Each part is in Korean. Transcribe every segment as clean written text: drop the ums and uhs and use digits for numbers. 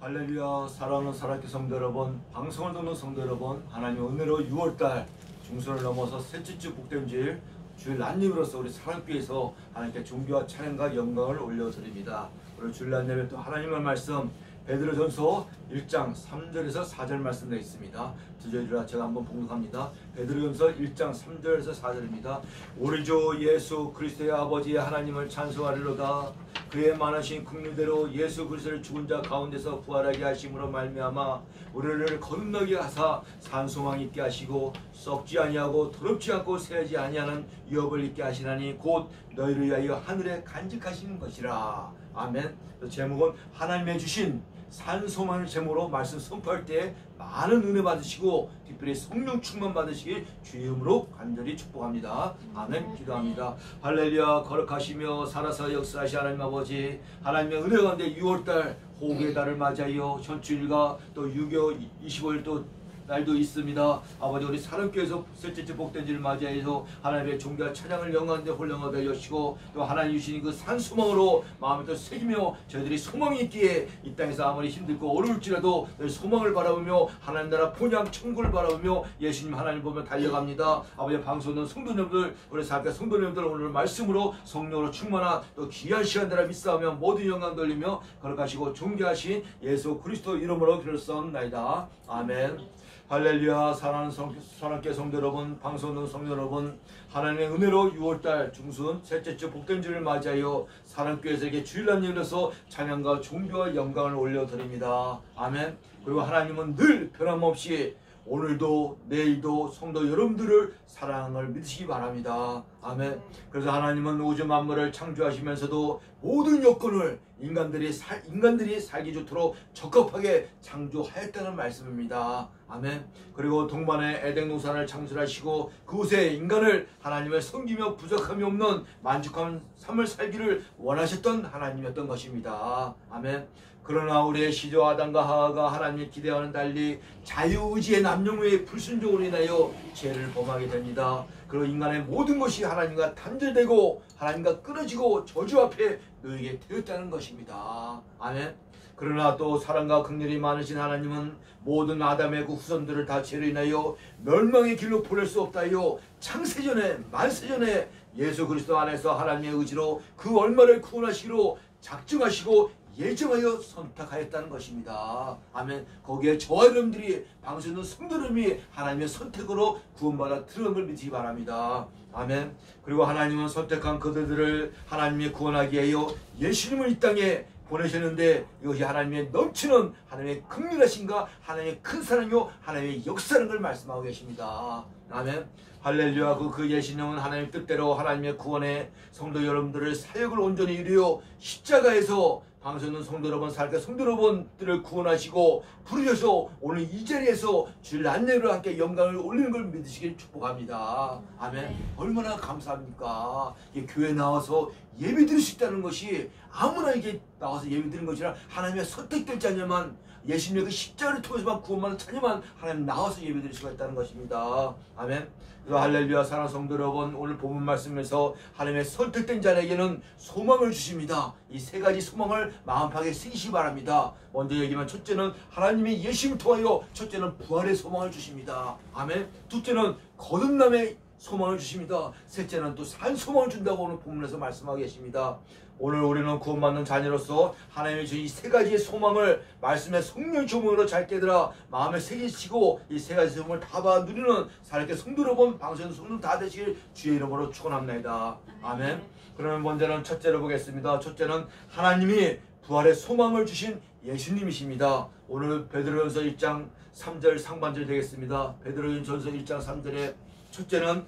할렐루야. 사랑하는 살아있는 성도 여러분, 방송을 듣는 성도 여러분, 하나님의 은혜로 6월달 중순을 넘어서 셋째 주 복된 주일, 주일 난임으로서 우리 사랑교회에서 하나님께 존귀와 찬양과 영광을 올려드립니다. 오늘 주일 난임에 또 하나님의 말씀 베드로전서 1장 3절에서 4절 말씀되어 있습니다. 주저리라 제가 한번 봉독합니다. 베드로전서 1장 3절에서 4절입니다. 우리 주 예수 그리스도의 아버지 하나님을 찬송하리로다. 그의 많으신 긍휼대로 예수 그리스도를 죽은 자 가운데서 부활하게 하심으로 말미암아 우리를 거듭나게 하사 산소망 있게 하시고 썩지 아니하고 더럽지 않고 새하지 아니하는 유업을 있게 하시나니 곧 너희를 위하여 하늘에 간직하시는 것이라. 아멘. 제목은 하나님의 주신 산소망을 제목으로 말씀 선포할 때 많은 은혜 받으시고 특별히 성령 충만 받으시길 주의 이름으로 간절히 축복합니다. 아멘. 기도합니다. 할렐루야. 거룩하시며 살아서 역사하시 하나님 아버지, 하나님의 은혜 가운데 6월달 호흡의 달을 맞이하여 전주일과 또 유교 25일 또 날도 있습니다. 아버지, 우리 사랑교회에서 셋째 주 복된 주를 맞이해서 하나님의 존귀와 찬양을 영광하는데 홀령하게 하시고 또 하나님 주신 그 산소망으로 마음을 또 새기며 저희들이 소망이 있기에 이 땅에서 아무리 힘들고 어려울지라도 소망을 바라보며 하나님 나라 본향 천국을 바라보며 예수님 하나님 보며 달려갑니다. 아버지, 방송하는 성도님들, 우리 사랑교회 성도님들 오늘 말씀으로 성령으로 충만한 또 귀한 시간들을 믿사하며 모든 영광 돌리며 거룩하시고 존귀하신 예수 그리스도 이름으로 기도했사옵나이다. 아멘. 할렐루야. 사랑하는 사랑교회 성도 여러분, 방송하는 성도 여러분, 하나님의 은혜로 6월달 중순 셋째 주 복된 주를 맞이하여 사랑교회에서에게 주일날 열려서 찬양과 존귀와 영광을 올려드립니다. 아멘. 그리고 하나님은 늘 변함없이 오늘도 내일도 성도 여러분들을 사랑을 믿으시기 바랍니다. 아멘. 그래서 하나님은 우주 만물을 창조하시면서도 모든 여건을 인간들이 살기 좋도록 적합하게 창조하였다는 말씀입니다. 아멘. 그리고 동반의 에덴 동산을 창설하시고 그곳에 인간을 하나님을 섬기며 부족함이 없는 만족한 삶을 살기를 원하셨던 하나님이었던 것입니다. 아멘. 그러나 우리의 시조 아담과 하와가 하나님의 기대와는 달리 자유의지의 남용의 불순종으로 인하여 죄를 범하게 됩니다. 그리고 인간의 모든 것이 하나님과 단절되고 하나님과 끊어지고 저주 앞에 놓이게 되었다는 것입니다. 아멘. 그러나 또 사랑과 긍휼이 많으신 하나님은 모든 아담의 그 후손들을 다 죄로 인하여 멸망의 길로 보낼 수 없다요 창세전에 만세전에 예수 그리스도 안에서 하나님의 의지로 그 얼마를 구원하시기로 작정하시고 예정하여 선택하였다는 것입니다. 아멘. 거기에 저와 여러분들이 방송하는 성도님이 하나님의 선택으로 구원받아 들어옴을 믿기 바랍니다. 아멘. 그리고 하나님은 선택한 그들을 하나님이 구원하기 위하여 예수님을 이 땅에 보내셨는데 이것이 하나님의 넘치는 하나님의 긍휼하심과 하나님의 큰 사랑이요 하나님의 역사라는 걸 말씀하고 계십니다. 아멘. 할렐루야. 그 예수님은 하나님의 뜻대로 하나님의 구원에 성도 여러분들을 사역을 온전히 이루어 십자가에서 방송하는 성도 여러분, 살게 성도 여러분들을 구원하시고 부르셔서 오늘 이 자리에서 주일 안내로 함께 영광을 올리는 걸 믿으시길 축복합니다. 아멘. 얼마나 감사합니까? 교회 나와서 예배 드릴 수 있다는 것이 아무나 이게 나와서 예배 드리는 것이라 하나님의 선택된 자녀만 예수님의 그 십자가를 통해서만 구원받는 자녀만 하나님 나와서 예배 드릴 수가 있다는 것입니다. 아멘. 그래서 할렐루야. 사랑하는 성도 여러분, 오늘 본문 말씀에서 하나님의 선택된 자에게는 소망을 주십니다. 이 세 가지 소망을 마음팍에 새기시기 바랍니다. 먼저 얘기하면 첫째는 하나님의 예수님을 통하여 첫째는 부활의 소망을 주십니다. 아멘. 둘째는 거듭남의 소망을 주십니다. 셋째는 또 산 소망을 준다고 오늘 본문에서 말씀하고 계십니다. 오늘 우리는 구원받는 자녀로서 하나님의 이 세 가지의 소망을 말씀의 성령 조명으로 잘 깨달아 마음에 새기시고 이 세 가지 소망을 다 받아 누리는 살게 성도 여러분, 방송 성도 다 되시길 주의 이름으로 축원합니다. 아멘. 그러면 먼저는 첫째로 보겠습니다. 첫째는 하나님이 부활의 소망을 주신 예수님이십니다. 오늘 베드로전서 1장 3절 상반절 되겠습니다. 베드로전서 1장 3절에 첫째는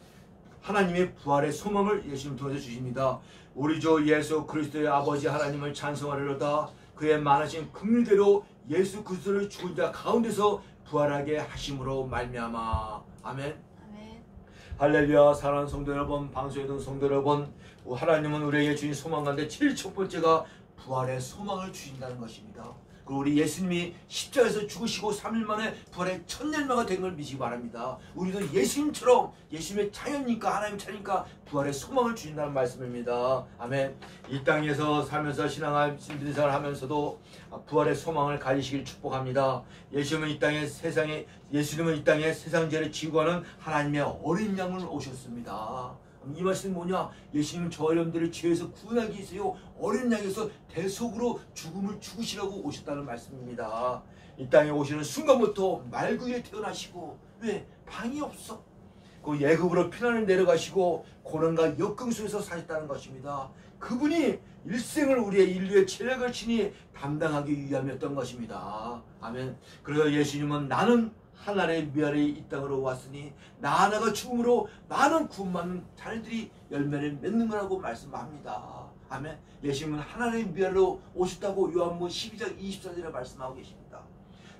하나님의 부활의 소망을 예수님 통해서 주십니다. 우리 주 예수 그리스도의 아버지 하나님을 찬송하리로다. 그의 많으신 긍휼대로 예수 그리스도를 죽은 자 가운데서 부활하게 하심으로 말미암아. 아멘. 아멘. 할렐루야. 사랑하는 성도 여러분, 방송에 든 성도 여러분, 하나님은 우리에게 주신 소망 가운데 제일 첫 번째가 부활의 소망을 주신다는 것입니다. 그리고 우리 예수님이 십자가에서 죽으시고 3일 만에 부활의 첫 열매가 된 걸 믿으시기 바랍니다. 우리도 예수님처럼 예수님의 자녀니까 하나님 자녀니까 부활의 소망을 주신다는 말씀입니다. 아멘. 이 땅에서 살면서 신앙을 하면서도 부활의 소망을 가지시길 축복합니다. 예수님은 이 땅에 세상 죄를 지고 가는 하나님의 어린 양을 오셨습니다. 이 말씀이 뭐냐? 예수님은 저 여러분들을 죄에서 구원하기 위해서요 어린 양에서 대속으로 죽음을 죽으시라고 오셨다는 말씀입니다. 이 땅에 오시는 순간부터 말구에 태어나시고 왜? 방이 없어. 그 예굽으로 피난을 내려가시고 고난과 역경 속에서 사셨다는 것입니다. 그분이 일생을 우리의 인류의 죄악을 친히 담당하기 위함이었던 것입니다. 아멘. 그래서 예수님은 나는 하나님의 위아래 이 땅으로 왔으니 나 하나가 죽음으로 많은 구원받는 자녀들이 열매를 맺는 거라고 말씀합니다. 아멘. 예수님은 하나님의 위아래로 오셨다고 요한복음 12장 24절에 말씀하고 계십니다.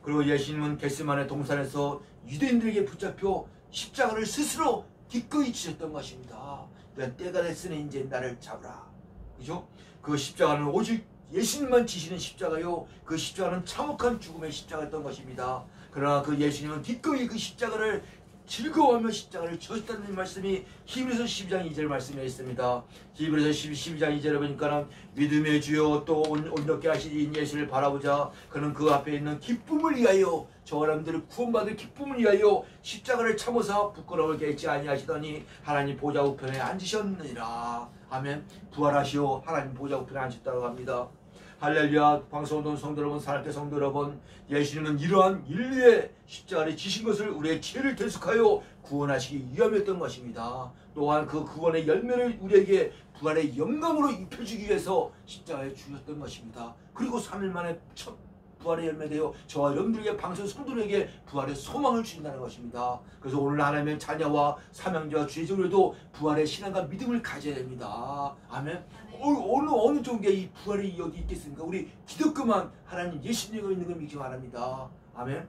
그리고 예수님은 겟세마네 동산에서 유대인들에게 붙잡혀 십자가를 스스로 기꺼이 지셨던 것입니다. 그러니까 때가 됐으니 이제 나를 잡으라. 그죠? 그 십자가는 오직 예수님만 지시는 십자가요. 그 십자가는 참혹한 죽음의 십자가였던 것입니다. 그러나 그 예수님은 기꺼이 그 십자가를 즐거워하며 십자가를 지셨다는 말씀이 히브리서 12장 2절 말씀에 있습니다. 히브리서 12장 2절에 보니까는 믿음의 주여 또 온전케 하시니 예수를 바라보자. 그는 그 앞에 있는 기쁨을 위하여 저 사람들을 구원받을 기쁨을 위하여 십자가를 참으사 부끄러움을 깨지 아니하시더니 하나님 보좌 우편에 앉으셨느니라. 아멘. 부활하시오 하나님 보좌 우편에 앉으셨다고 합니다. 할렐루야. 방송동 성도 여러분, 사랑의 성도 여러분, 예수님은 이러한 인류의 십자가를 지신 것을 우리의 죄를 대속하여 구원하시기 위함이었던 것입니다. 또한 그 구원의 열매를 우리에게 부활의 영광으로 입혀주기 위해서 십자가에 죽였던 것입니다. 그리고 3일 만에 첫 부활의 열매되어 저와 여러분들에게 방송 성도들에게 부활의 소망을 주신다는 것입니다. 그래서 오늘 하나님의 자녀와 사명자와 주의적으로도 부활의 신앙과 믿음을 가져야 됩니다. 아멘. 어느 종교에 이 부활이 여기 있겠습니까? 우리 기독교만 하나님 예수님이 있는 걸 믿기 바랍니다. 아멘.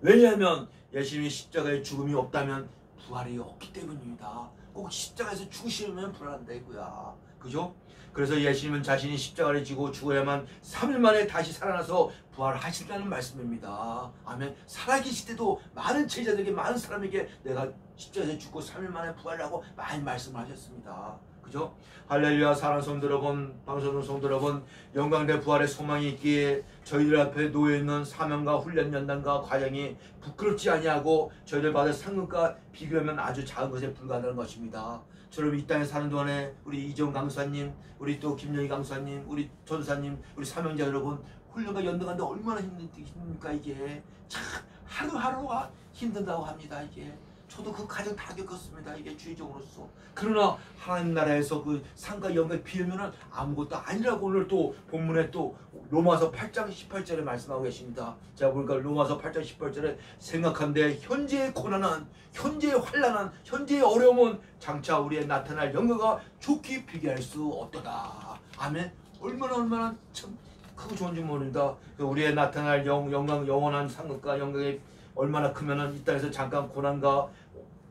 왜냐하면 예수님이 십자가에 죽음이 없다면 부활이 없기 때문입니다. 꼭 십자가에서 죽으시면 불안한다 이거야. 그죠? 그래서 예수님은 자신이 십자가를 지고 죽어야만 3일 만에 다시 살아나서 부활하신다는 말씀입니다. 아멘. 살아계실 때도 많은 제자들에게 많은 사람에게 내가 십자가에서 죽고 3일 만에 부활하고 많이 말씀하셨습니다. 그죠? 할렐루야. 사랑하는 성도 여러분, 방송하는 성도 여러분, 영광대 부활의 소망이 있기에 저희들 앞에 놓여있는 사명과 훈련 연단과 과정이 부끄럽지 아니하고 저희들 받을 상급과 비교하면 아주 작은 것에 불과하다는 것입니다. 저럼 이 땅에 사는 동안에 우리 이정 강사님, 우리 또 김영희 강사님, 우리 전사님, 우리 사명자 여러분 훈련과 연단하는데 얼마나 힘듭니까 이게. 참 하루하루가 힘든다고 합니다 이게. 저도 그 과정 다 겪었습니다. 이게 주의적으로서. 그러나 하나님 나라에서 그 상과 영광에 비우면은 아무것도 아니라고 오늘 또 본문에 또 로마서 8장 18절에 말씀하고 계십니다. 제가 보니까 로마서 8장 18절에 생각한데 현재의 고난은, 현재의 환난은, 현재의 어려움은 장차 우리의 나타날 영광과 좋게 비교할 수 없도다. 아멘. 얼마나 참 크고 좋은지 모릅니다. 우리의 나타날 영광, 영원한 상급과 영광이 얼마나 크면은 이 땅에서 잠깐 고난과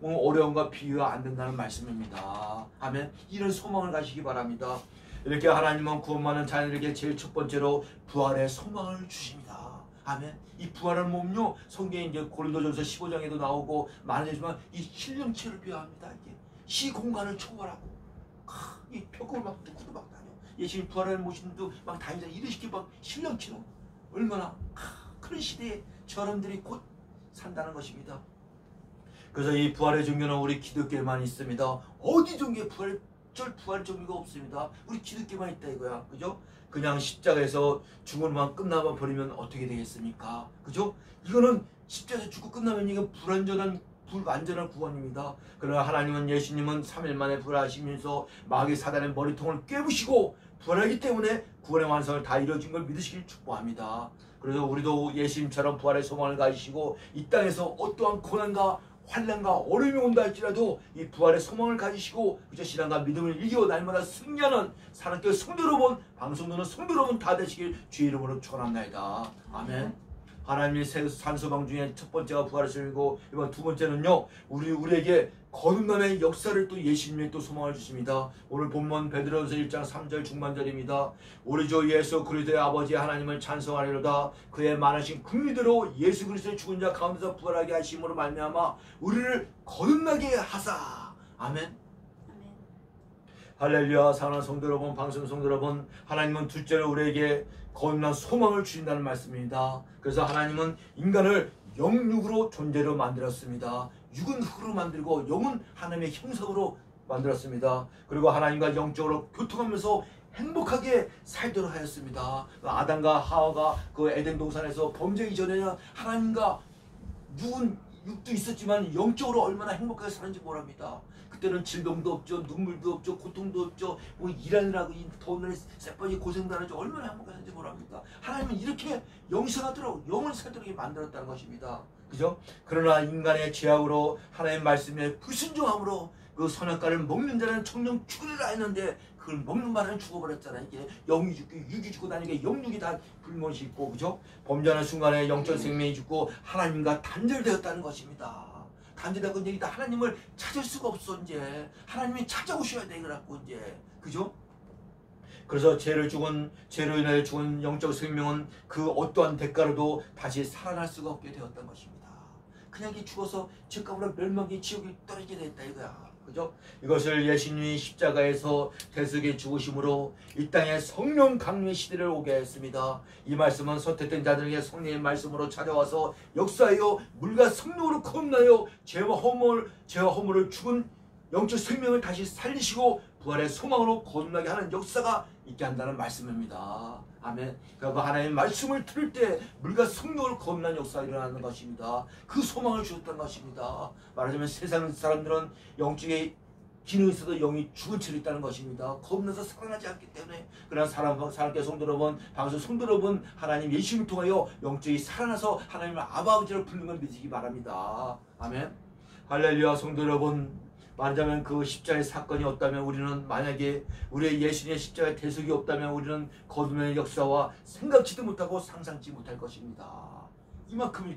어려움과 비교가 안 된다는 말씀입니다. 아멘. 이런 소망을 가시기 바랍니다. 이렇게 하나님은 구원받는 자녀들에게 제일 첫 번째로 부활의 소망을 주십니다. 아멘. 이 부활한 몸요, 성경에 이제 고린도전서 15장에도 나오고 말하지만 이 신령체를 비유합니다. 이게 시공간을 초월하고 이 벽을 막 뚫고 막 다녀. 예수님 부활한 모신도 막 다니다 이르시게 막 신령체로 얼마나 그런 시대에 저런들이 곧 산다는 것입니다. 그래서 이 부활의 종교는 우리 기독교에만 있습니다. 어디 종교에 부활 종교가 없습니다. 우리 기독교만 있다 이거야. 그죠? 그냥 십자가에서 죽음만 끝나만 버리면 어떻게 되겠습니까? 그죠? 이거는 십자가에서 죽고 끝나면 이거 불완전한 구원입니다. 그러나 하나님은 예수님은 3일 만에 부활하시면서 마귀 사단의 머리통을 깨부시고 부활하기 때문에 구원의 완성을 다 이루어진 걸 믿으시길 축복합니다. 그래서 우리도 예수님처럼 부활의 소망을 가지시고 이 땅에서 어떠한 고난과 환난과 어려움이 온다 할지라도 이 부활의 소망을 가지시고 그저 신앙과 믿음을 이기고 날마다 승리하는 사랑교회 성도 여러분, 방송 듣는 성도 여러분 다 되시길 주의 이름으로 축원합니다. 아멘. 하나님이 산소방 중에 첫 번째가 부활하시고 이번 두 번째는요, 우리에게 거듭남의 역사를 또 예수님이 또 소망을 주십니다. 오늘 본문 베드로전서 1장 3절 중반절입니다. 우리 주 예수 그리스도의 아버지 하나님을 찬송하리로다. 그의 많으신 긍휼대로 예수 그리스도의 죽은 자 가운데서 부활하게 하심으로 말미암아 우리를 거듭나게 하사. 아멘. 할렐루야. 사랑하는 성도 여러분, 방송 성도 여러분, 하나님은 둘째로 우리에게 거듭난 소망을 주신다는 말씀입니다. 그래서 하나님은 인간을 영육으로 존재로 만들었습니다. 육은 흙으로 만들고 영은 하나님의 형상으로 만들었습니다. 그리고 하나님과 영적으로 교통하면서 행복하게 살도록 하였습니다. 아담과 하와가 그 에덴 동산에서 범죄 이전에는 하나님과 육도 있었지만 영적으로 얼마나 행복하게 사는지 모릅니다. 그때는 질병도 없죠, 눈물도 없죠, 고통도 없죠, 뭐 일하느라고 이 더운 날에 쎄뻔히 고생도 안 하죠. 얼마나 행복했는지 모릅니다. 하나님은 이렇게 영생하도록 영을 살도록 만들었다는 것입니다. 그죠? 그러나 인간의 죄악으로 하나님의 말씀에 불순종함으로 그 선악과를 먹는 자는 청령 죽으리라 했는데 그걸 먹는 말은 죽어버렸잖아요. 이게 영이 죽고 육이 죽고 나니까 영육이 다 불못이 있고, 그죠? 범죄하는 순간에 영적 생명이 죽고 하나님과 단절되었다는 것입니다. 단절되고 이제 하나님을 찾을 수가 없어. 이제 하나님이 찾아오셔야 돼. 그래갖고 이제, 그죠? 그래서 죄로 인하여 죽은 영적 생명은 그 어떠한 대가로도 다시 살아날 수가 없게 되었던 것입니다. 그냥 죽어서 죄값으로 멸망의 지옥에 떨어지게 됐다 이거야. 그죠? 이것을 예수님이 십자가에서 대속에 죽으심으로 이 땅에 성령 강림의 시대를 오게 했습니다. 이 말씀은 선택된 자들에게 성령의 말씀으로 찾아와서 역사하여 물과 성령으로 거듭나여 죄와 허물을 죽은 영적 생명을 다시 살리시고 부활의 소망으로 거듭나게 하는 역사가 있게 한다는 말씀입니다. 아멘. 그러니까 하나님의 말씀을 들을 때 물과 성령으로 거듭난 역사가 일어나는 것입니다. 그 소망을 주셨다는 것입니다. 말하자면 세상 사람들은 영적인 기능이 있어도 영이 죽은 채로 있다는 것입니다. 거듭나서 살아나지 않기 때문에. 그러나 사랑하는 성도 여러분, 방송 성도 여러분, 하나님 예수님을 통하여 영적이 살아나서 하나님을 아버지로 부르는 걸 믿으시기 바랍니다. 아멘. 할렐루야. 성도 여러분, 말하자면 그 십자가의 사건이 없다면 우리는, 만약에 우리의 예수님의 십자가의 대속이 없다면 우리는 거듭남의 역사와 생각지도 못하고 상상치 못할 것입니다. 이만큼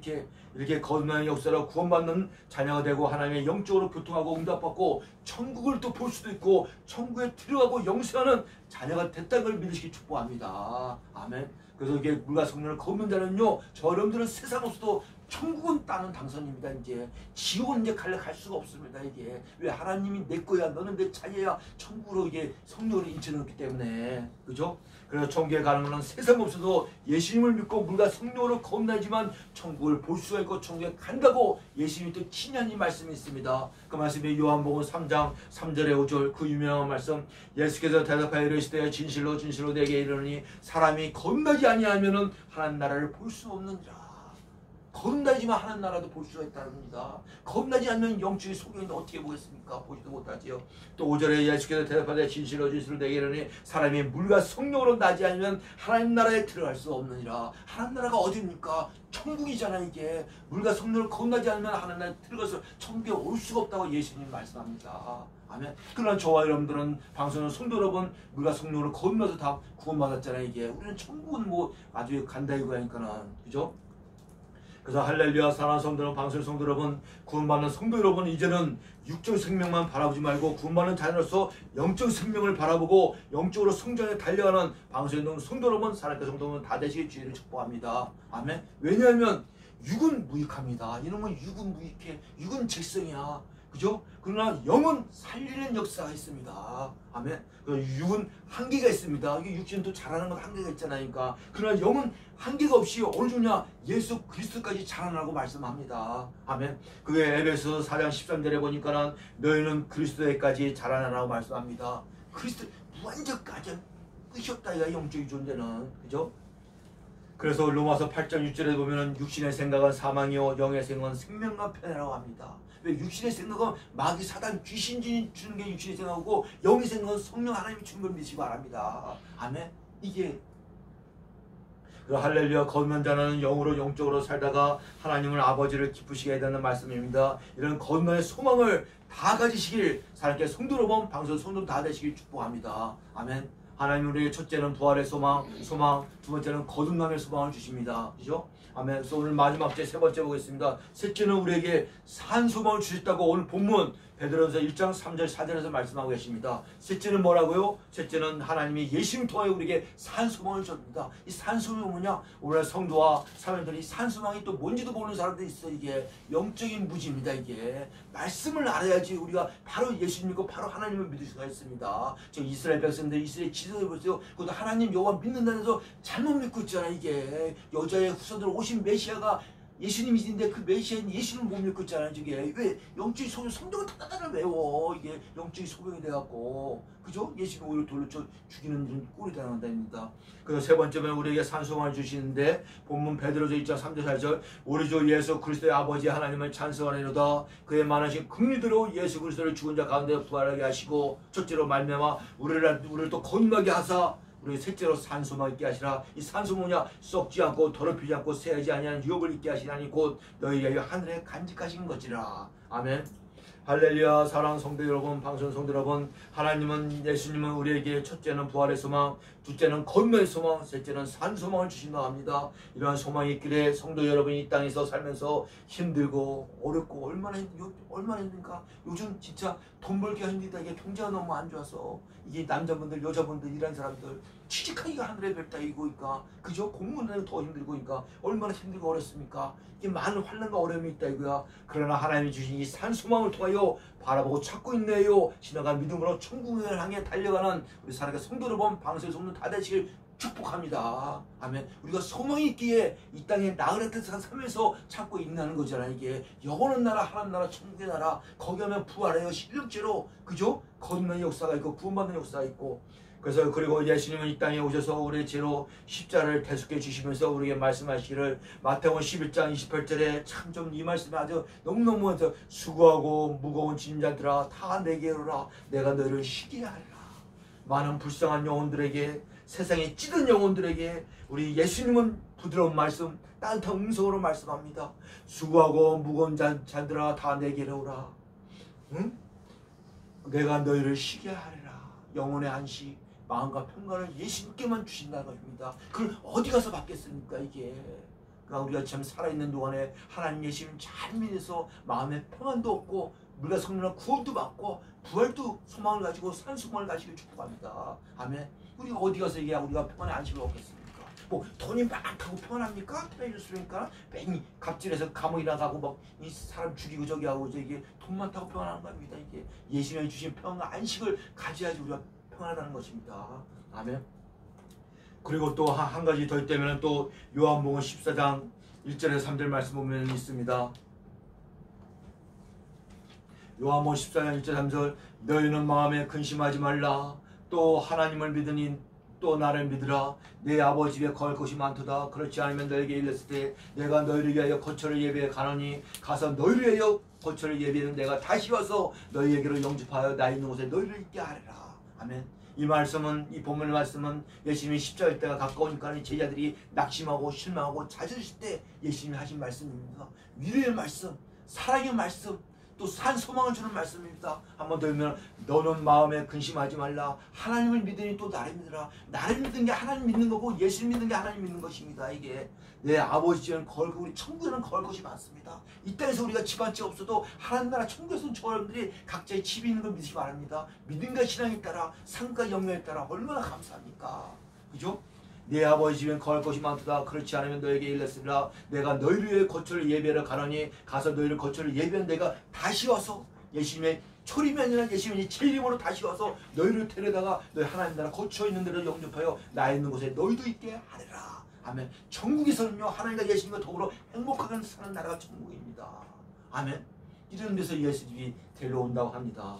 이렇게 거듭남의 역사로 구원받는 자녀가 되고 하나님의 영적으로 교통하고 응답받고 천국을 또 볼 수도 있고 천국에 들어가고 영생하는 자녀가 됐다는 걸 믿으시기 축복합니다. 아멘. 그래서 이게 물과 성령을 거듭는 자는요, 저 여러분들은 세상 없어도 천국은 따는 당선입니다. 이제 지옥은 이제 갈 수가 없습니다. 이게 왜? 하나님이 내 거야, 너는 내 자녀야, 천국으로 이게 성령으로 인쳐넣기 때문에. 그죠? 그래서 천국에 가는 것은 세상 없어도 예수님을 믿고 물과 성령으로 거듭나지만 천국을 볼 수가 있고 천국에 간다고 예수님이 또 친히 말씀이 있습니다. 그 말씀이 요한복음 3장 3절에 5절, 그 유명한 말씀, 예수께서 대답하여 이르시되 진실로 진실로 내게 이르노니 사람이 거듭나지 아니하면은 하나님 나라를 볼 수 없느니라. 거듭나지만 하는 나라도 볼 수가 있다는 겁니다. 거듭나지 않으면 영적인 소경인데 어떻게 보겠습니까? 보지도 못하지요. 또 5절에 예수께서 대답하되 진실로 진실로 내게 이르노니 사람이 물과 성령으로 나지 않으면 하나님 나라에 들어갈 수 없느니라. 하나님 나라가 어디입니까? 천국이잖아요. 이게 물과 성령을 거듭나지 않으면 하나님 나라에 들어가서 천국에 올 수가 없다고 예수님 말씀합니다. 아멘. 그러나 저와 여러분들은, 방송하는 성도 여러분, 물과 성령으로 거듭나서 다 구원받았잖아요. 이게 우리는 천국은 뭐 아주 간다 이거니까는, 그죠? 그래서 할렐루야. 사랑하는 성도 여러분, 방송 성도 여러분, 구원받는 성도 여러분, 이제는 육적 생명만 바라보지 말고 구원받는 자녀로서 영적 생명을 바라보고 영적으로 성장에 달려가는 방송의 성도 여러분, 사랑하는 성도 여러분 다 되시길 주의를 축복합니다. 아멘. 왜냐하면 육은 무익합니다. 이놈은 육은 무익해. 육은 질성이야. 그죠? 그러나 영은 살리는 역사가 있습니다. 아멘. 육은 한계가 있습니다. 이게 육신도 자라는 건 한계가 있잖아요. 그러니까. 그러나 영은 한계가 없이 어느 정도냐? 예수 그리스도까지 자라나고 말씀합니다. 아멘. 그게 에베소 4장 13절에 보니까는 너희는 그리스도에까지 자라나라고 말씀합니다. 그리스도 무한정까지 끝이 없다. 이가 영적인 존재는. 그죠? 그래서 로마서 8장 6절에 보면은 육신의 생각은 사망이요 영의 생각은 생명과 편애라고 합니다. 왜? 육신의 생각은 마귀 사단 귀신이 주는 게 육신의 생각이고 영의 생각은 성령 하나님이 주는 걸 믿으시기 바랍니다. 아멘. 이게 할렐루야. 거듭난 자는 영으로 영적으로 살다가 하나님을 아버지를 기쁘시게 해야 되는 말씀입니다. 이런 거듭남의 소망을 다 가지시길, 사랑께 성도 여러분, 방송 성도 다 되시길 축복합니다. 아멘. 하나님 우리에게 첫째는 부활의 소망, 두 번째는 거듭남의 소망을 주십니다. 그죠? 아멘. 그래서 오늘 마지막 세 번째 보겠습니다. 셋째는 우리에게 산 소망을 주셨다고 오늘 본문 베드로전서 1장 3절 4절에서 말씀하고 계십니다. 셋째는 뭐라고요? 셋째는 하나님이 예수님 통하여 우리에게 산 소망을 줍니다. 이 산 소망이 뭐냐? 오늘 성도와 사람들이 산 소망이 또 뭔지도 모르는 사람들이 있어. 이게 영적인 무지입니다. 이게 말씀을 알아야지 우리가 바로 예수 믿고 바로 하나님을 믿을 수가 있습니다. 저 이스라엘 백성들 이스라엘 지도해 보세요. 그것도 하나님 여호와 믿는다고 해서 잘못 믿고 있잖아. 이게 여자의 후손들 오신 메시아가 예수님이신데 그 메시아인 예수를 못 믿고 있잖아요. 저게 왜 영적인 소병 성도가 다다다를 외워. 이게 영적인 소병이 돼갖고 그죠? 예수님 오히려 돌로 죽이는 이런 꼴이 당한답니다. 그래서 세 번째는 우리에게 산소망을 주시는데 본문 베드로서 2장 3절 4절 우리 주 예수 그리스도의 아버지 하나님을 찬송하노라. 그의 많으신 긍휼대로 예수 그리스도를 죽은 자 가운데 부활하게 하시고 첫째로 말미암아 우리를 또 거듭나게 하사 우리 셋째로 산소망 있게 하시라. 이 산소망이냐? 썩지 않고 더럽히지 않고 새하지 아니하는 유업을 있게 하시라니 곧 너희에게 하늘에 간직하신 것이라. 아멘. 할렐루야. 사랑하는 성도 여러분, 방송 성도 여러분, 하나님은 예수님은 우리에게 첫째는 부활의 소망, 둘째는 거듭남의 소망, 셋째는 산 소망을 주신다 합니다. 이러한 소망이 있기에 성도 여러분이 이 땅에서 살면서 힘들고 어렵고 얼마나 힘듭니까? 요즘 진짜 돈 벌기가 힘들다. 이게 경제가 너무 안 좋아서 이게 남자분들 여자분들 일하는 사람들 취직하기가 하늘의 별 따위고니까 그죠? 공무원은 더 힘들고 그러니까 얼마나 힘들고 어렵습니까? 이게 많은 환난과 어려움이 있다 이거야. 그러나 하나님이 주신 이 산 소망을 통하여 바라보고 찾고 있네요. 지나간 믿음으로 천국을 향해 달려가는 우리 사랑의 성도 여러분, 방송 성도 다 되시길 축복합니다. 아멘. 우리가 소망이 있기에 이 땅에 나그네들 살면서 찾고 있는 거잖아. 이게 영원한 나라, 하나님 나라, 천국의 나라, 거기 가면 부활해요. 실력제로 그죠? 거듭나는 역사가 있고 구원받는 역사가 있고. 그래서 그리고 예수님은 이 땅에 오셔서 우리의 죄로 십자를 대속해 주시면서 우리에게 말씀하시기를 마태복음 11장 28절에 참 좀 이 말씀이 아주 너무너무 수고하고 무거운 짐자들아 다 내게 오라. 내가 너희를 쉬게 하리라. 많은 불쌍한 영혼들에게 세상에 찌든 영혼들에게 우리 예수님은 부드러운 말씀 따뜻한 음성으로 말씀합니다. 수고하고 무거운 자들아 다 내게로 오라. 응? 내가 너희를 쉬게 하리라. 영혼의 안식 마음과 평강을 예수님께만 주신다는 것입니다. 그걸 어디 가서 받겠습니까 이게. 그러니까 우리가 참 살아있는 동안에 하나님 예수님 잘 믿어서 마음에 평안도 얻고 우리가 성령의 구원도 받고 부활도 소망을 가지고 산소망을 가지고 축복합니다. 아멘. 우리가 어디 가서 이게 우리가 평안의 안식을 얻겠습니까? 뭐 돈이 많다고 평안합니까? 테레비스니까 맨 갑질해서 감옥에 나가고 막 이 사람 죽이고 저기 하고 이게 돈 많다고 평안하는 겁니다. 이게 예수님이 주신 평안 안식을 가져야지 우리가 평안하다는 것입니다. 아멘. 그리고 또 한 가지 더 있다면 또 요한복음 14장 1절에서 3절 말씀 보면 있습니다. 요한복음 14장 1절 3절 너희는 마음에 근심하지 말라. 또 하나님을 믿으니 또 나를 믿으라. 내 아버지 집에 거할 곳이 많도다. 그렇지 않으면 너에게 일렀을 때 내가 너희를 위하여 거처를 예비해 가노니 가서 너희를 위하여 거처를 예비하는 내가 다시 와서 너희에게로 영접하여 나 있는 곳에 너희를 있게 하리라. 아멘. 이 말씀은 이 본문의 말씀은 예수님이 십자가일 때가 가까우니까 제자들이 낙심하고 실망하고 좌절했을 때 예수님이 하신 말씀입니다. 위로의 말씀, 사랑의 말씀, 또 산 소망을 주는 말씀입니다. 한번 더 읽으면 너는 마음에 근심하지 말라. 하나님을 믿으니 또 나를 믿으라. 나를 믿는 게 하나님 믿는 거고 예수를 믿는 게 하나님 믿는 것입니다. 이게 내 아버지 집에는 거할 것, 우리 천국에는 거할 것이 많습니다. 이 땅에서 우리가 집 한 채 없어도 하나님 나라 천국에서는 저 여러분들이 각자의 집이 있는 걸 믿으시기 바랍니다. 믿음과 신앙에 따라 삶과 영역에 따라 얼마나 감사합니까? 그죠? 내 아버지 집엔 거할 것이 많도다. 그렇지 않으면 너에게 일렀으리라. 내가 너희를 위해 거처를 예비하러 가노니 가서 너희를 거처를 예비한 내가 다시 와서 예수님의 초림이 아니라 예수님이 제 이름으로 다시 와서 너희를 데려다가 너희 하나님 나라 거처 있는 데로 영접하여 나 있는 곳에 너희도 있게 하리라. 아멘. 천국에서는요 하나님과 예수님과 더불어 행복하게 사는 나라가 천국입니다. 아멘. 이런 데서 예수님이 데려온다고 합니다.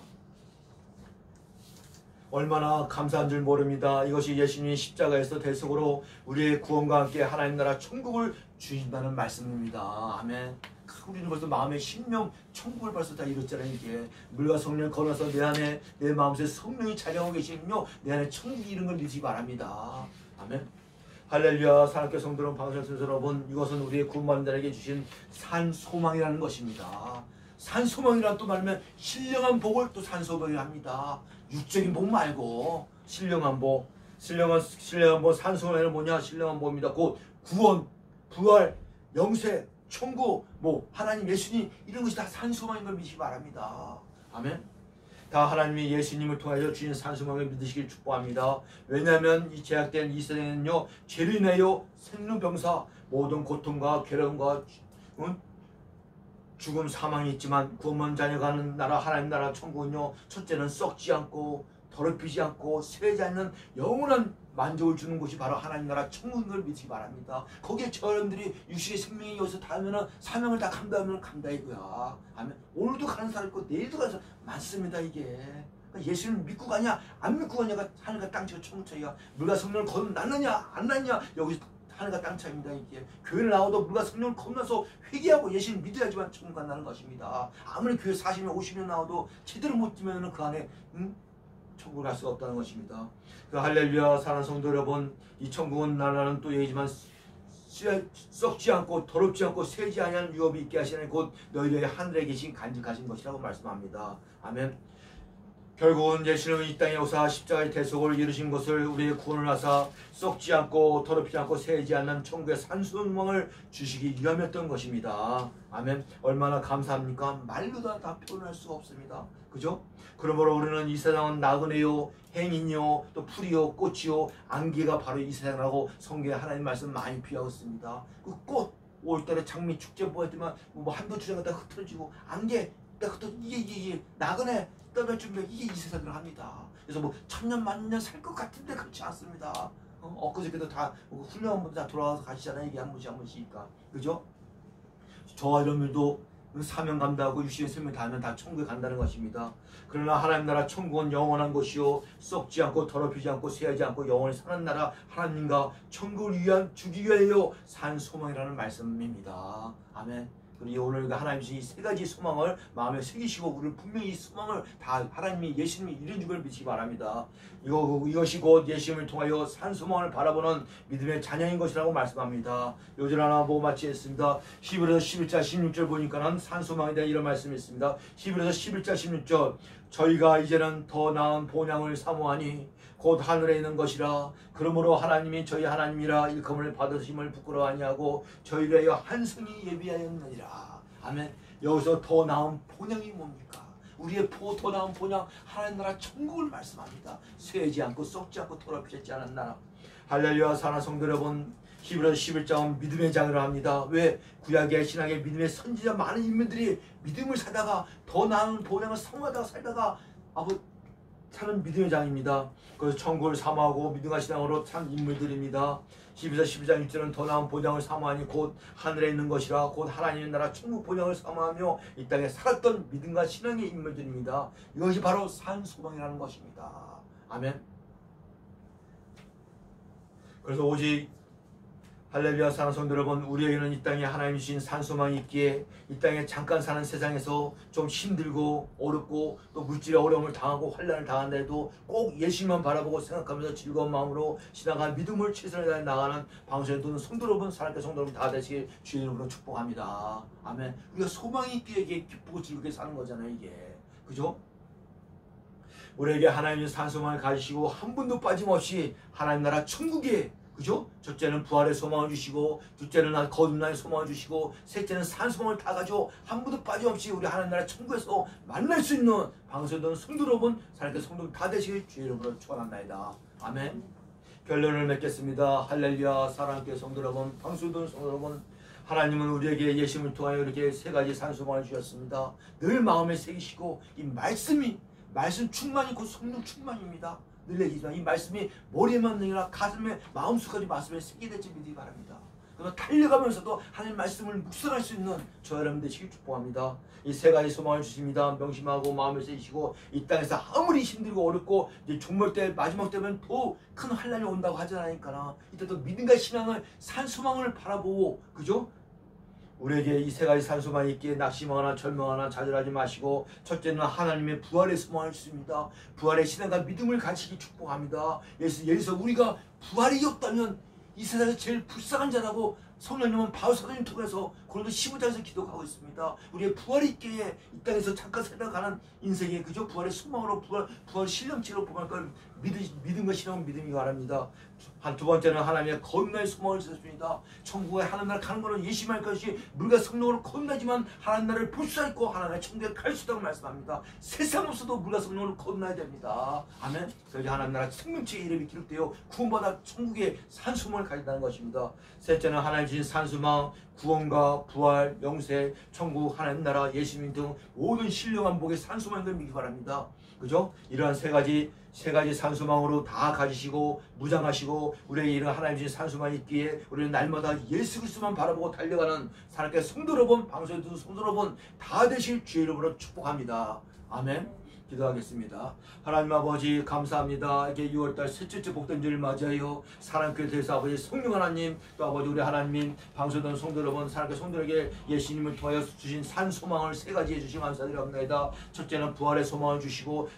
얼마나 감사한 줄 모릅니다. 이것이 예수님이 십자가에서 대속으로 우리의 구원과 함께 하나님 나라 천국을 주신다는 말씀입니다. 아멘. 우리는 벌써 마음의 신명 천국을 벌써 다 이뤘잖아요. 이게 물과 성령을 걸어서 내 안에 내 마음속에 성령이 자정하고 계시면요 내 안에 천국이 이런 걸 믿으시기 바랍니다. 아멘. 할렐루야. 사랑하는 성도는 방송 여러분, 이것은 우리의 구원받는 자에게 주신 산 소망이라는 것입니다. 산 소망이란 또 말하면 신령한 복을 또 산 소망이라 합니다. 육적인 복 말고 신령한 복, 신령한 뭐 산소만은 뭐냐? 신령한 뭐입니다. 곧 구원, 부활, 영생, 천국, 뭐 하나님, 예수님 이런 것이 다 산소망인 걸 믿으시기 바랍니다. 아멘. 다 하나님이 예수님을 통하여 주신 산소망을 믿으시길 축복합니다. 왜냐하면 이 제약된 이 세상에는요, 죄로 인하여 생로병사 모든 고통과 괴로움과 죽음, 사망이 있지만 구원만 자녀가는 나라, 하나님 나라 천국은요, 첫째는 썩지 않고 더럽히지 않고 쇠하지 않는 영원한 만족을 주는 곳이 바로 하나님 나라 천국인 걸 믿으시기 바랍니다. 거기에 여러분들이 육신의 생명이 여기서 닿으면 사명을 다 감당하면 감당이고요. 아멘. 오늘도 가는 사람 있고 내일도 가는 사람 많습니다. 이게 예수를 믿고 가냐 안 믿고 가냐가 하늘과 땅 차이가 천국 차이가. 물과 성령을 거듭났느냐 안 났냐 여기 하늘과 땅 차이입니다. 이게 교회를 나와도 물과 성령을 거듭나서 회개하고 예수를 믿어야지만 천국 간다는 것입니다. 아무리 교회 40년 50년 나와도 제대로 못 지면 그 안에 천국을 갈 수가 없다는 것입니다. 그 할렐루야 사랑하는 성도 여러분, 이 천국은 나라는 또 얘기지만 썩지 않고 더럽지 않고 새지 아니하는 유업이 있게 하시는 곧 너희들의 하늘에 계신 간직하신 것이라고 말씀합니다. 아멘. 결국은 예수님은 이 땅에 오사 십자가의 대속을 이루신 것을 우리의 구원을 하사 썩지 않고 더럽지 않고 새지 않는 천국의 산소망을 주시기 위함이었던 것입니다. 아멘. 얼마나 감사합니까? 말로도 다 표현할 수가 없습니다. 그죠? 그러므로 우리는 이 세상은 나그네요, 행인이요, 또 풀이요, 꽃이요, 안개가 바로 이 세상이라고 성경에 하나님 말씀 많이 비하고 있습니다. 그 꽃, 5월달에 장미 축제 보일 때만 뭐 한도 주장하다 흩어지고 안개 딱 흩어지고 이게 나그네 떠날 준비 이게 이 세상이라 합니다. 그래서 뭐 천년 만년 살 것 같은데 그렇지 않습니다. 엊그저께도 다 훌륭한 분들 다 돌아와서 가시잖아요. 이게 한 번씩이니까. 그죠? 저와 여러분들도 사명 감당하고 육신의 생명 다하면 다 천국에 간다는 것입니다. 그러나 하나님 나라 천국은 영원한 것이요 썩지 않고 더럽히지 않고 쇠하지 않고 영원히 사는 나라 하나님과 천국을 주기 위하여 산 소망이라는 말씀입니다. 아멘. 그리고 오늘 하나님 주신 이 세 가지 소망을 마음에 새기시고 우리를 분명히 이 소망을 다 하나님이 예수님이 이루어준 걸 믿으시기 바랍니다. 이것이 곧 예수님을 통하여 산 소망을 바라보는 믿음의 자녀인 것이라고 말씀합니다. 요절 하나 보고 마치겠습니다. 히브리서 11장 16절 보니까는 산 소망에 대한 이런 말씀이 있습니다. 히브리서 11장 16절 저희가 이제는 더 나은 본향을 사모하니 곧 하늘에 있는 것이라. 그러므로 하나님이 저희 하나님이라 일컬음을 받으심을 부끄러워 아니하고 저희를 위하여 한 성이 예비하였느니라. 아멘. 여기서 더 나은 본향이 뭡니까? 우리의 더 나은 본향 하나님 나라 천국을 말씀합니다. 쇠지 않고 썩지 않고 더럽히지 않은 나라. 할렐루야 사랑하는 성도 여러분, 히브리서 11장은 믿음의 장으로 합니다. 왜? 구약의 신약의 믿음의 선지자 많은 인물들이 믿음을 사다가 더 나은 본향을 사모하다가 살다가 사는 믿음의 장입니다. 그래서 천국을 사모하고 믿음과 신앙으로 산 인물들입니다. 히브리서 12장 1절은 더 나은 본향을 사모하니 곧 하늘에 있는 것이라. 곧 하나님의 나라 천국 본향을 사모하며 이 땅에 살았던 믿음과 신앙의 인물들입니다. 이것이 바로 산 소망이라는 것입니다. 아멘. 그래서 오직 할렐루야 사랑하는 성도 여러분, 우리에게는 이 땅에 하나님 주신 산소망이 있기에 이 땅에 잠깐 사는 세상에서 좀 힘들고 어렵고 또 물질의 어려움을 당하고 환난을 당한다 해도 꼭 예수님만 바라보고 생각하면서 즐거운 마음으로 신앙과 믿음을 최선을 다해 나가는 방송에 듣는 성도 여러분, 사랑하는 성도 여러분 다 되시길 주의 이름으로 축복합니다. 아멘. 우리가 소망이 있기에 이게 기쁘고 즐겁게 사는 거잖아요. 이게 그죠? 우리에게 하나님의 산소망을 가지시고 한 분도 빠짐없이 하나님 나라 천국에, 그죠? 첫째는 부활의 소망을 주시고, 둘째는 거듭남의 소망을 주시고, 셋째는 산소망을 다 가지고 한 분도 빠짐없이 우리 하나님 나라 천국에서 만날 수 있는 방송에 성도 여러분, 사랑하는 성도 다 되시길 주의 이름으로 축원합니다. 아멘. 결론을 맺겠습니다. 할렐루야 사랑하는 성도 여러분, 방송에 성도 여러분, 하나님은 우리에게 예수님을 통하여 이렇게 세 가지 산소망을 주셨습니다. 늘 마음에 새기시고 이 말씀 충만이 곧 성령 충만입니다. 늘 얘기지만 이 말씀이 머리에만 아니라 가슴에 마음속까지 말씀에 새기게 될지 믿기 바랍니다. 그래서 달려가면서도 하나님 말씀을 묵상할 수 있는 저 여러분 되시길 축복합니다. 이 세 가지 소망을 주십니다. 명심하고 마음을 새기시고 이 땅에서 아무리 힘들고 어렵고 이제 종말 때 마지막 때면 더 큰 환난이 온다고 하지 않으니까 이때도 믿음과 신앙을 산 소망을 바라보고, 그죠? 우리에게 이 세 가지 산소망이 있기에 낙심하거나 절망하거나 좌절하지 마시고, 첫째는 하나님의 부활의 소망을 주십니다. 부활의 신앙과 믿음을 가지기 축복합니다. 예수 우리가 부활이 없다면 이 세상에서 제일 불쌍한 자라고 성령님은 바울 사도님 통해서 고린도 15장에서 기도하고 있습니다. 우리의 부활이 있기에 이 땅에서 잠깐 살다가는 인생에, 그저 부활의 소망으로 부활 실령체로 보면 그걸 믿음과 신앙은 믿음이 바랍니다. 두 번째는 하나님의 건너의 소망을 세웠습니다. 천국에 하나님 나라 가는 것은 예심할 것이 물과 성령으로 건너지만 하나님 나라를 볼 수 있고 하나님의 천국에 갈 수 있다고 말씀합니다. 세상 없어도 물과 성령으로 건너야 됩니다. 아멘. 그래서 하나님 나라 생명책의 이름이 기록되어 구원받아 천국의 산소망을 가진다는 것입니다. 셋째는 하나님 주신 산소망, 구원과 부활, 영생, 천국, 하나님 나라, 예수님 등 모든 신령한 복의 산소망을 믿기 바랍니다. 그죠? 이러한 세 가지 산소망으로 다 가지시고 무장하시고 우리에게 이런 하나님 주신 산소망이 있기에 우리는 날마다 예수 그리스도만 바라보고 달려가는 하나님께 성도 여러분, 방송에 듣는 성도 여러분 다 되실 주의 이름으로 축복합니다. 아멘. 기도하겠습니다. 하나님 아버지 감사합니다. 이렇게 6월달 셋째째 복된 주를 맞이하여 사랑교회 대해서 아버지 성령 하나님 또 아버지 우리 하나님 방송된 성도 여러분 사랑교회 성도에게 예수님을 통하여 주신 산 소망을 세 가지 해주시고 감사드립니다. 첫째는 부활의 소망을 주시고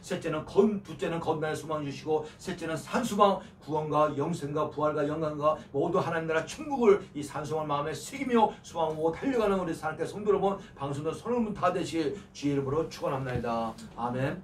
둘째는 건너의 소망을 주시고 셋째는 산 소망 구원과 영생과 부활과 영광과 모두 하나님 나라 천국을 이 산 소망을 마음에 새기며 소망하고 달려가는 우리 사랑교회 성도 여러분 방송된 성도 여러분 다 되실 주의 이름으로 축원합니다. 아멘.